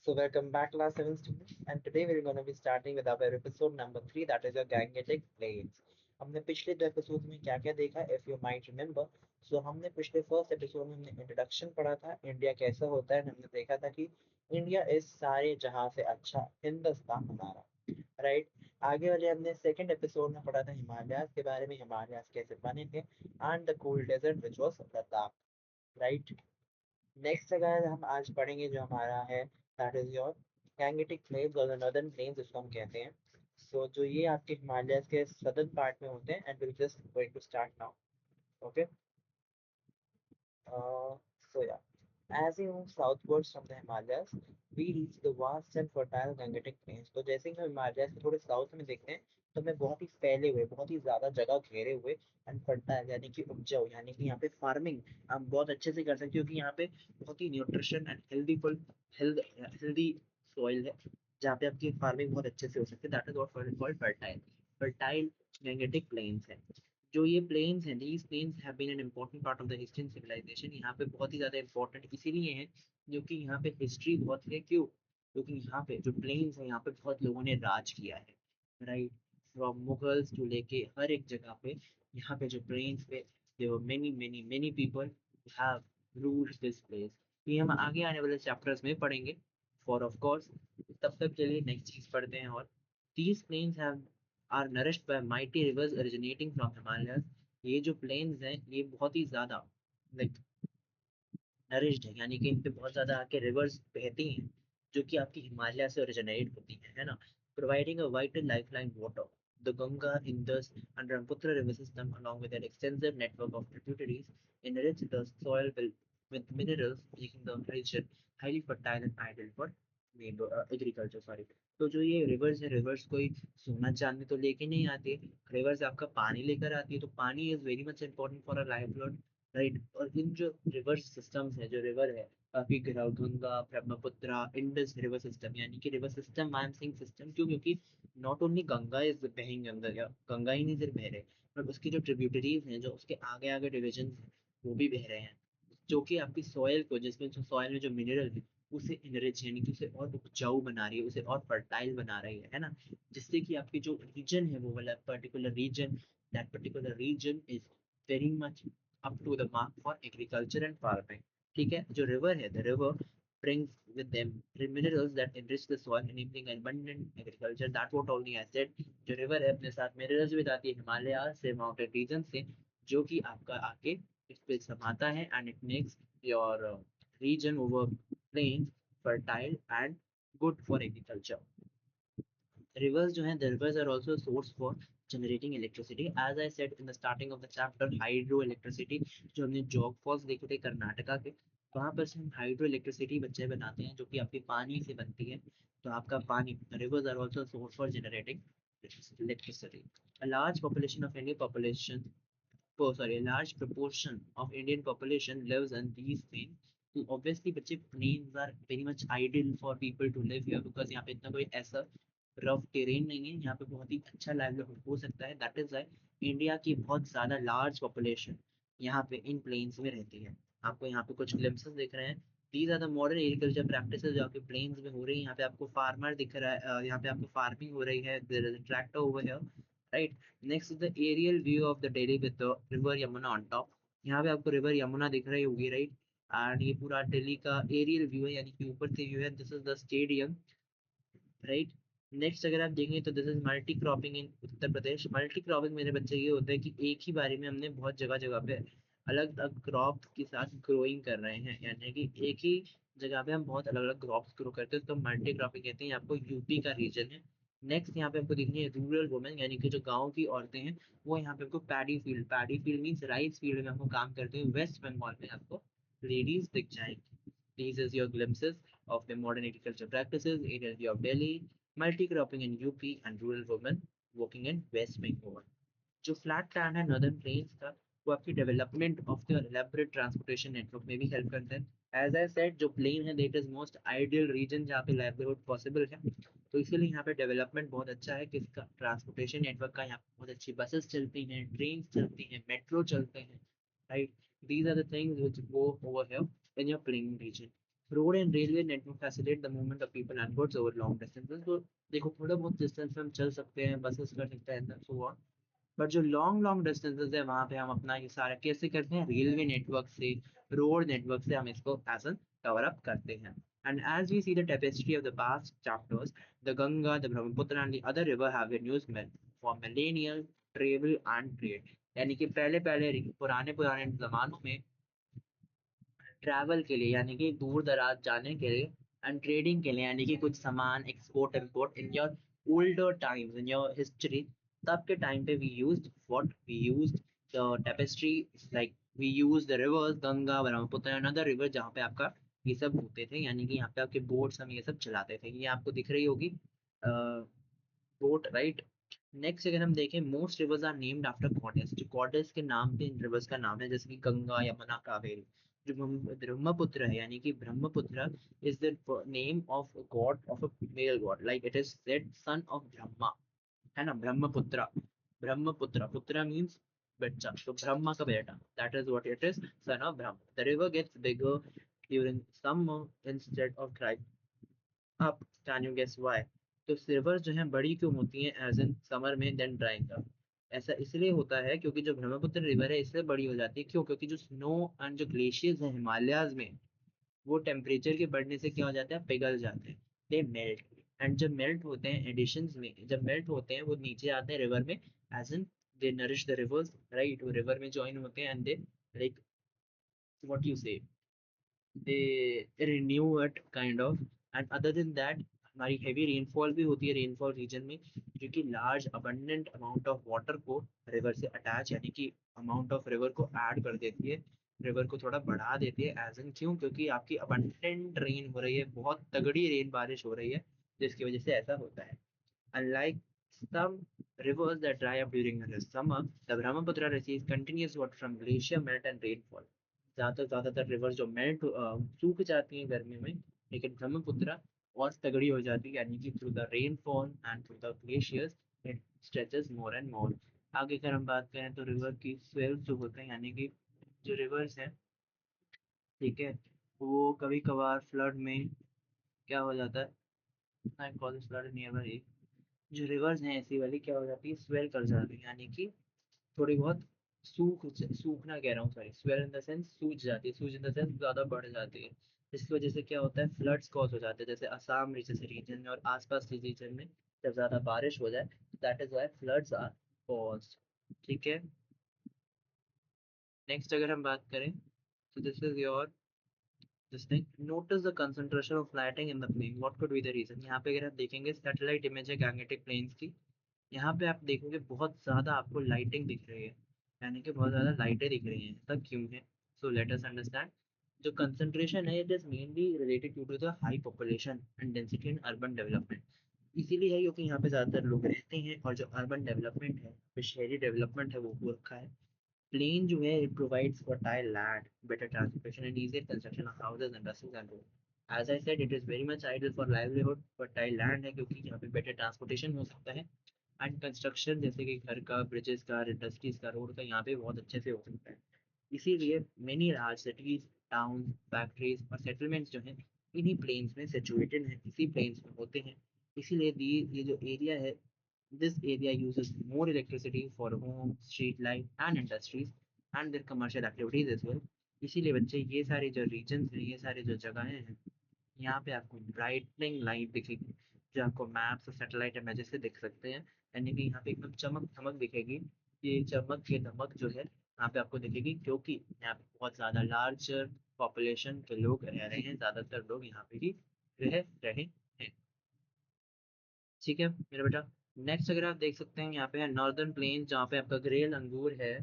So welcome back, class 7 students, and today we're going to be starting with our episode number 3, that is your Gangetic Plains. हमने पिछले दो episode में क्या क्या देखा, if you might remember. सो हमने पिछले फर्स्ट एपिसोड में हमने इंट्रोडक्शन पढ़ा था, इंडिया कैसा होता है. हमने देखा था कि इंडिया इस सारे जहां से अच्छा हिंदुस्तान हमारा, राइट. आगे वाले हमने सेकंड एपिसोड में पढ़ा था हिमालयाज के बारे में, हिमालयाज कैसे बने थे, and the cool desert which was Ladakh, right. Next जगह हम आज पढ़ेंगे जो हमारा है, that is your Gangetic plains और नॉर्दर्न प्लेन्स जिसको हम कहते हैं. सो जो ये आपके हिमालयस के सदर्न पार्ट में होते हैं, and will just going to start now. Okay. So yeah, as we move southwards from the Himalayas, we reach the vast and fertile Gangetic Plains. तो जैसे ही हम हिमालय से थोड़े साउथ में देखते हैं, तो हमें बहुत ही फैले हुए, बहुत ही ज्यादा जगह घेरे हुए एंड फर्टाइल यानी कि उपजाऊ, यानी कि यहाँ पे फार्मिंग हम बहुत अच्छे से कर सकते हैं, क्योंकि यहाँ पे बहुत ही न्यूट्रिशन एंड हेल्दी सॉइल है, जहाँ पे आपकी फार्मिंग बहुत अच्छे से हो सकती है. That is what called fertile. Fertile Gangetic plains है. जो ये प्लेन्स हैं, these plains have been an important part of the history civilization. यहाँ पे बहुत ही ज़्यादा इंपॉर्टेंट इसीलिए है क्योंकि यहाँ पे हिस्ट्री बहुत है. क्यों? क्योंकि यहाँ पे जो प्लेन्स हैं, यहाँ पे बहुत लोगों ने राज किया है, राइट. फ्रॉम मुगल्स टू लेके हर एक जगह पे यहाँ पे जो प्लेन्स पे there were many many many people have ruled this place. ये हम आगे आने वाले चैप्टर्स में पढ़ेंगे, फॉर ऑफ कोर्स. तब तक के लिए नेक्स्ट चीज़ पढ़ते हैं. और these plains have are nourished by mighty rivers originating from Himalayas. ये जो प्लेन्स हैं ये बहुत ही ज़्यादा लाइक नरिश्ड है, यानी कि इन पे बहुत ज़्यादा आके रिवर्स बहती हैं, जो कि आपकी हिमालय से ओरिजिनेट होती है ना. Providing a vital lifeline water. The Ganga, Indus, and Brahmaputra river system, along with an extensive network of tributaries, enrich the soil with minerals, making the region highly fertile and ideal for agriculture. Sorry. तो जो ये reverse है, reverse कोई सोना चांदी तो लेके नहीं आती है. रिवर्स आपका पानी लेकर आती है. तो पानी is very much important for a livelihood, right. और इन जो रिवर सिस्टम्स है, जो रिवर है आपकी Ganga, Brahmaputra, Indus river system, यानी कि river system, I am saying system क्यों? क्योंकि नॉट ओनली गंगा इज बहेंगे अंदर, या गंगा ही नहीं सिर्फ बह रहे, बट उसकी जो ट्रिब्यूटरीज हैं, जो उसके आगे आगे डिविजन हैं, वो भी बह रहे हैं, जो कि आपकी सॉइल को, जिसमें जो सॉइल में जो मिनरल है उसे इनरिच, यानी कि उसे और उपजाऊ बना रही है, उसे और फर्टाइल बना रही है ना. जिससे कि आपकी जो रीजन है, वो वाला particular region, that particular region is very much up to the mark for agriculture and farming. ठीक है. जो रिवर है, the river brings with them minerals that enrich the soil, enabling abundant agriculture. That what only I said. जो river है अपने साथ minerals भी लाती है हिमालय से, माउंटेन रीजन से, जो कि आपका आके इस पे समाता है, and it makes your region over plains fertile and good for agriculture. Rivers जो हैं, the rivers are also a source for generating electricity. As I said in the starting of the chapter, hydroelectricity, जो हमने जोग false देखे थे कर्नाटका के, वहाँ पर से हम हाइड्रो इलेक्ट्रिसिटी बच्चे बनाते हैं, जो कि आपके पानी से बनती है. तो आपका पानी, rivers are also a source for generating electricity. A large population of Indian population, oh sorry, a large proportion of Indian population lives in these plains. तो obviously बच्चे plains are very much ideal for people to live here, because यहाँ पे इतना कोई ऐसा rough terrain नहीं है, यहाँ पे बहुत ही अच्छा लाइवलीहुड हो सकता है. दैट इज वाई इंडिया की बहुत ज़्यादा लार्ज पॉपुलेशन यहाँ पे इन प्लेन्स में रहती है. आपको यहाँ पे कुछ ग्लिम्पसेस दिख रहे हैं. These are the modern agriculture practices जो आपके प्लेन्स में हो रही है. यहाँ पे आपको फार्मर दिख रहा है, यहाँ पे आपको फार्मिंग हो रही है. There is a tractor over here, right. Next is the aerial view of the Delhi with the river Yamuna on top. यहाँ पे आपको रिवर यमुना दिख रही होगी, राइट. एंड ये पूरा दिल्ली का एरियल व्यू है, यानी कि ऊपर से व्यू है. This is the stadium, right. Next अगर आप देखेंगे तो this is multi cropping in Uttar Pradesh. Multi cropping मेरे बच्चे ये होता है कि एक ही बारे में हमने बहुत जगह जगह पे अलग अलग क्रॉप के साथ ग्रोइंग कर रहे हैं, यानी कि एक ही जगह पे हम बहुत अलग अलग क्रॉप्स ग्रो करते हैं, तो मल्टी क्रॉपिंग कहते हैं. आपको यूपी का रीजन है. नेक्स्ट यहाँ पे आपको दिखनी है रूरल वुमेन, यानी कि जो गाँव की औरतें हैं, वो यहाँ पे आपको paddy field means rice field में आपको काम करते हुए वेस्ट बंगाल में आपको लेडीज दिख जाएंगी. These is your glimpses of the modern agriculture practices, areas of Delhi, multi-cropping in UP, and rural women working in West Bengal. जो फ्लैट लैंड है नॉर्दर्न प्लेन्स का, वो आपकी development of the elaborate transportation network में भी help करते हैं. As I said, जो प्लेन है that is most ideal region जहाँ पे लाइवलीहुड पॉसिबल है. तो इसीलिए यहाँ पे डेवलपमेंट बहुत अच्छा है. किसका? ट्रांसपोर्टेशन नेटवर्क का. यहाँ पे बहुत अच्छी बसेस चलती हैं, ट्रेन चलती हैं, मेट्रो चलते हैं, right. These are the things which go over here in your playing region. Road and railway network facilitate the movement of people and goods over long distances. तो देखो थोड़ा बहुत डिस्टेंस में हम चल सकते हैं, बसेस कर सकते हैं, सो ऑन। बट जो लॉन्ग लॉन्ग डिस्टेंसेस है वहाँ पे हम अपना ये सारा कैसे करते हैं, रेलवे नेटवर्क से, रोड नेटवर्क से हम इसको एज कवर अप करते हैं। And as we see the tapestry of the past chapters, the Ganga, the Brahmaputra and the other river have been used for millennial travel and trade। यानी कि पहले पहले पुराने पुराने जमानों में ट्रैवल के लिए, यानी कि दूर दराज जाने के लिए, एंड ट्रेडिंग के लिए, यानी कि कुछ सामान export import, in your older times, in your history, तब के टाइम पे we used what, we used the tapestry, like we use the rivers Ganga Brahmaputra and other river, जहाँ पे आपका ये सब होते थे, यानी कि यहाँ पे आपके बोट्स हम ये सब चलाते थे। ये आपको दिख रही होगी बोट, राइट। नेक्स्ट अगर हम देखें, most rivers are named after goddess, जो गॉडेस के नाम पे इन रिवर्स का नाम है, जैसे कि गंगा, यमुना, कावेरी। जो ब्रह्मपुत्र है, यानी कि Brahmaputra is the name of god of a male god, like it is said son of Brahma, है ना, ब्रह्मपुत्र। ब्रह्मपुत्र, पुत्र मीन्स बच्चा, तो ब्रह्मा का बेटा, that is what it is, son of Brahma. The river gets bigger during summer instead of dry up, can you guess why? तो rivers जो है बड़ी क्यों होती हैं एज इन समर में देन ड्राइंग अप? ऐसा इसलिए होता है क्योंकि जो ब्रह्मपुत्र रिवर है इसलिए बड़ी हो जाती है, क्यों? क्योंकि जो स्नो एंड जो ग्लेशियर्स हैं हिमालयाज में, वो टेम्परेचर के बढ़ने से क्या हो जाता है, पिघल जाते हैं, दे मेल्ट। एंड जब मेल्ट होते हैं एडिशंस में, जब मेल्ट होते हैं वो नीचे आते हैं रिवर में, as in they nourish the rivers, right, वो रिवर में ज्वाइन होते हैं and they, like what you say, they renew it kind of। and other than that, हमारी heavy rainfall भी होती है रेनफॉल रीजन में, जो कि large abundant amount of water को रिवर से अटैच, यानी कि अमाउंट ऑफ रिवर को ऐड कर देती है, रिवर को थोड़ा बढ़ा देती है, एज इन क्यों? क्योंकि आपकी abundant रेन हो रही है, बहुत तगड़ी रेन बारिश हो रही है, जिसकी वजह से ऐसा होता है। Unlike some rivers that dry up during the summer, the Brahmaputra receives continuous water from glacier melt and rainfall। ज़्यादातर रिवर जो मेल्ट सूख जाती हैं गर्मी में, लेकिन ब्रह्मपुत्र और तगड़ी हो जाती है, यानी कि through the rainfall and through the glaciers it stretches more and more. आगे अगर हम बात करें तो रिवर की स्वेल्स जो होते हैं, यानी कि जो रिवर्स हैं, ठीक है, वो कभी कभार फ्लड में क्या हो जाता है, आई कॉल फ्लड नियर, जो रिवर्स हैं ऐसी वाली क्या हो जाती है, स्वेल कर जाती है, यानी कि थोड़ी बहुत सूखना कह रहा हूँ, sorry, swell in the sense सूज जाती है, सूज इन द सेंस ज़्यादा बढ़ जाती है। इसकी वजह से क्या होता है, फ्लड्स कॉज हो जाते हैं, जैसे असम जैसे रीजन में और आसपास के रीजन में जब ज़्यादा बारिश हो जाए, that is why floods are caused. ठीक है। नेक्स्ट अगर हम बात करें तो this is your this thing, notice the concentration of lighting in the plain, what could be the reason? यहाँ पे अगर आप देखेंगे सैटेलाइट इमेज है गैंगेटिक प्लेन्स की, यहाँ पे आप देखोगे बहुत ज़्यादा आपको लाइटिंग दिख रही है, यानी कि बहुत ज़्यादा लाइटें दिख रही हैं, ऐसा क्यों है? So let us understand. जो कंसंट्रेशन है it is mainly related to the high population and density in urban development. इसीलिए है क्योंकि यहाँ पे ज़्यादातर लोग रहते हैं, और जो अर्बन डेवलपमेंट है, जो शहरी डेवलपमेंट है, वो हो रखा है। Plain जो है it provides fertile land, better transportation and easier construction of houses, industries and roads। As I said, it is very much ideal for livelihood, fertile land है क्योंकि यहाँ पे better transportation हो सकता है, एंड कंस्ट्रक्शन जैसे कि घर का, ब्रिजेस का, इंडस्ट्रीज का, रोड का यहाँ पे बहुत अच्छे से हो सकता है। इसीलिए many large cities, town, factories और सेटलमेंट्स जो हैं इन्हीं प्लेन्स में सिचुएटेड हैं, इसी प्लेन्स में होते हैं। इसीलिए ये जो एरिया है, this area uses more electricity for homes, street light and industries and their commercial activities as well। इसीलिए बच्चे ये सारे जो रीजन्स हैं, ये सारे जो जगहें हैं, यहाँ पे आपको ब्राइटनिंग लाइट दिखेगी, जो आपको मैप्स और सैटेलाइट इमेजेस से दिख सकते हैं, यानी कि यहाँ पे एकदम चमक धमक दिखेगी। ये चमक के धमक जो है यहाँ पे आपको दिखेगी, क्योंकि यहाँ पे बहुत ज़्यादा लार्ज पॉपुलेशन के लोग रह रहे हैं, ज़्यादातर लोग यहाँ पे ही रह रहे हैं। ठीक है मेरा बेटा। नेक्स्ट अगर आप देख सकते हैं यहाँ पे है नॉर्दर्न प्लेन, जहाँ पे आपका ग्रेल अंगूर है,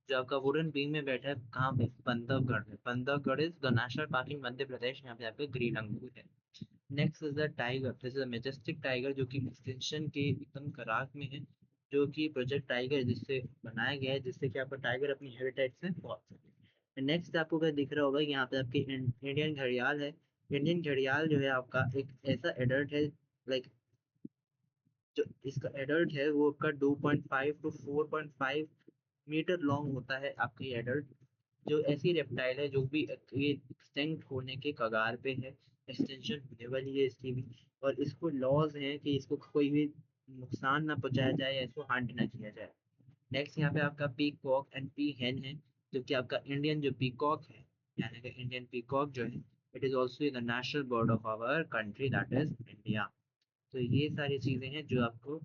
जो आपका वुडन बीम में बैठा है, कहाँ पे, बंधवगढ़ में। Bandhavgarh is the national park in Madhya Pradesh, यहाँ पे आपका ग्रीन अंगूर है। Next is the tiger, this is a majestic tiger, जो कि एक्सटेंशन के एकदम करार में है, जो कि प्रोजेक्ट टाइगर जिससे बनाया गया है, जिससे कि आपका टाइगर अपनी हैबिटेट से पहुंच सके। नेक्स्ट आपको क्या दिख रहा होगा, यहाँ पे आपके इंडियन घड़ियाल है। इंडियन घड़ियाल जो है आपका एक ऐसा एडल्ट है, लाइक जो इसका एडल्ट है वो आपका 2.5 to 4.5 मीटर लॉन्ग होता है आपका ये एडल्ट। जो ऐसी रेप्टाइल है जो भी ये एक्सटेंट होने के कगार पे है, एक्सटेंशन होने वाली है इसकी भी। और इसको लॉज हैं कि इसको कोई भी नुकसान ना पहुंचाया जाए या इसको हंट ना किया जाए। नेक्स्ट यहाँ पे आपका पीकॉक एंड पी हेन है, जो कि आपका इंडियन जो पीकॉक है, यानी कि इंडियन पीकॉक जो है, it is also the national bird of our country that is India. तो ये सारी चीजें हैं जो आपको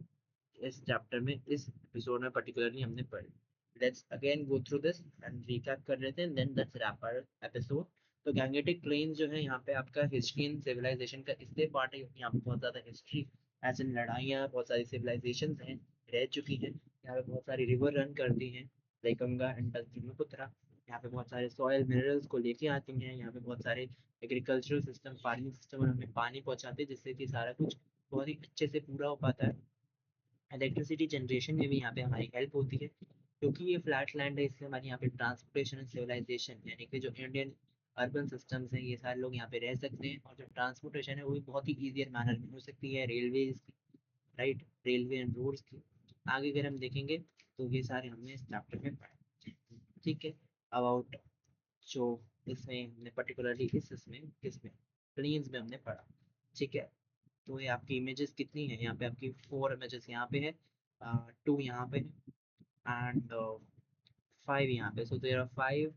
इस चैप्टर में, इस एपिसोड में पर्टिकुलरली हमने पढ़ी। Let's again go through this and recap कर लेते हैं, then let's wrap our episode. तो गैंगेटिक प्लेन्स जो है यहाँ पे आपका हिस्ट्री एंड सिविलाइजेशन का इसलिए पार्ट है क्योंकि यहाँ पे बहुत ज़्यादा हिस्ट्री, एज इन लड़ाइयाँ, बहुत सारी सिविलाइजेशन हैं रह चुकी हैं। यहाँ पे बहुत सारी रिवर रन करती हैं, लाइक गंगा एंड ब्रह्मपुत्रा। यहाँ पे बहुत सारे सॉयल मिनरल्स को लेके आती हैं, यहाँ पे बहुत सारे एग्रीकल्चरल सिस्टम, फार्मिंग सिस्टम और हमें पानी पहुँचाते हैं, जिससे कि सारा कुछ बहुत ही अच्छे से पूरा हो पाता है। इलेक्ट्रिसिटी जनरेशन में भी यहाँ पे हमारी हेल्प होती है, क्योंकि ये फ्लैट लैंड है इसलिए हमारे यहाँ पे ट्रांसपोर्टेशन एंड सिविलाइजेशन, यानी कि जो इंडियन अर्बन सिस्टम्स हैं ये सारे लोग यहाँ पे रह सकते हैं, और जो ट्रांसपोर्टेशन है वो भी बहुत ही ईजियर मैनर में हो सकती है, रेलवेज की, राइट, रेलवे एंड रोड्स की। आगे अगर हम देखेंगे तो ये सारे हमने इस चैप्टर में पढ़े। ठीक है, अबाउट जो इसमें हमने पर्टिकुलरली इसमें किसमें प्लेन्स में हमने पढ़ा। ठीक है, तो ये आपकी इमेजेस कितनी है, यहाँ पे आपकी 4 इमेजेस यहाँ पे है, 2 यहाँ पे एंड 5 यहाँ पे, so there are 5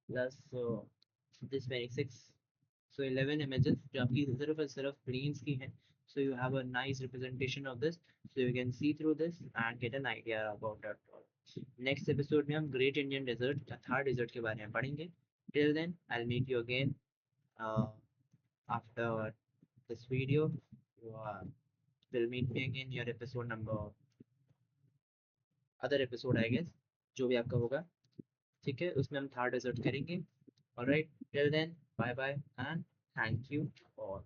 plus this very 6, so 11 images जो आपकी सिर्फ और सिर्फ प्लेन्स की है। So you have a nice representation of this, so you can see through this and get an idea about that. Next episode में हम great Indian desert या थार डेजर्ट के बारे में पढ़ेंगे। Till then I will meet you again after this video. You will meet me again your episode number, other episode I guess, जो भी आपका होगा। ठीक है, उसमें हम थार्ड डेजर्ट करेंगे। Alright, till then bye bye and thank you all.